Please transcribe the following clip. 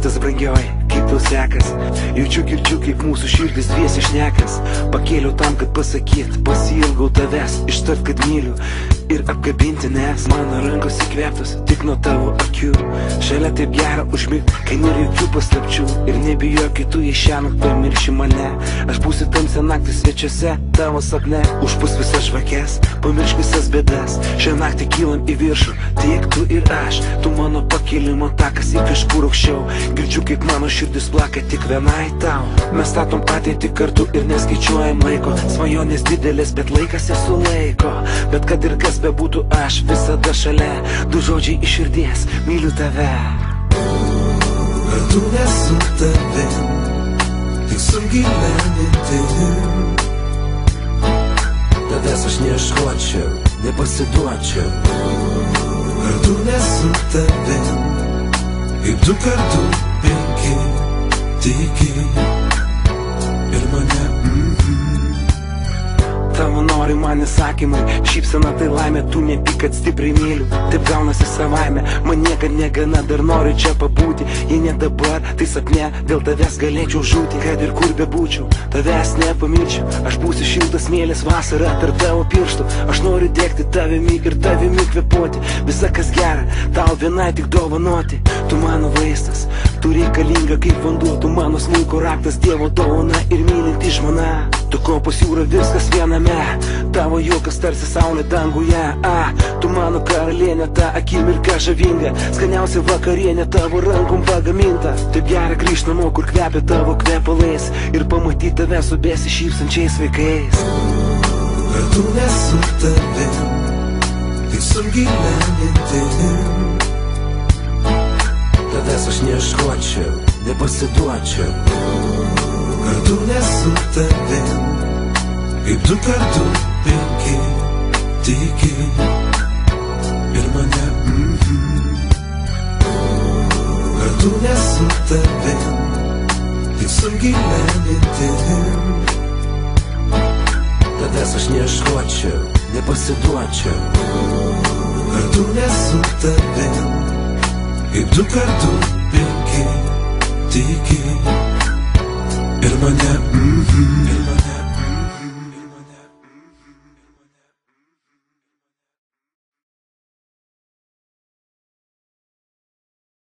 rytas brangioji, kaip tau sekas? Jaučiu, girdžiu, kaip mūsų širdis dviesi šnekas. Pakėliau tam, kad pasakyt, pasiilgau tavęs, ištart, kad myliu ir apkabinti, nes mano rankos įkvėptos tik nuo tavo akių. Šalia taip gera užmigt, kai nėra jokių paslapčių. Ir nebijok, kai tu į šiąnakt pamirši mane. Aš būsiu tamsią naktį svečiuose tavo sapne. Užpus visas žvakes, pamiršk visas bėdas. Šią naktį kylam į viršų, tik tu ir aš. Tu mano pakilimo takas į kažkur aukščiau. Girdžiu, kaip mano širdis plaka tik vienai tau. Mes statom ateitį kartu ir neskaičiuojam laiko. Svajonės didelės, bet laikas nesulaiko. Bet kad ir kas bebūtų, aš visada šalia. Du žodžiai iš širdies, myliu tave. Kartu nesu tavim, tik su gyvenintėm. Tavęs aš neieškočiau, nepasiduočiau. Kartu nesu tavim, kaip du kartu penki. Tiki ir mane. Tavo nori man įsakymai, šypsena tai laimė, tu nepyk, kad stipriai myliu. Taip gaunasi savaime, man niekad negana, dar noriu čia pabūti. Jei ne dabar, tai sapne, dėl tavęs galėčiau žūti. Kad ir kur bebūčiau, tavęs nepamirčiau. Aš būsiu šiltas smėlis vasarą tarp tavo pirštų. Aš noriu degti tavimi ir tavimi kvėpuoti. Visa kas gera, tau vienai tik dovanoti. Tu mano vaistas, tu reikalinga kaip vanduo. Tu mano smuiko raktas, Dievo dovana ir mylinti žmona. Tu kopos jūra, viskas viename. Tavo juokas tarsi saulė danguje. Tu mano karalienė, ta akimirka žavinga. Skaniausia vakarienė tavo rankom pagaminta. Taip gera grįžt namo, kur kvepia tavo kvepalais. Ir pamatyti tave su besišypsančiais vaikais. Kartu nesu tavim, tik su gyvenintėm. Tavęs aš neieškočiau, nepasiduočiau. Kartu nesu tavim, kaip du kartu penki. Tiki ir mane. Kartu nesu tavim, tik su gyvenintėm. Tavęs aš neieškočiau, nepasiduočiau. Kartu nesu tavim, kaip du kartu penki. Tiki ir mane.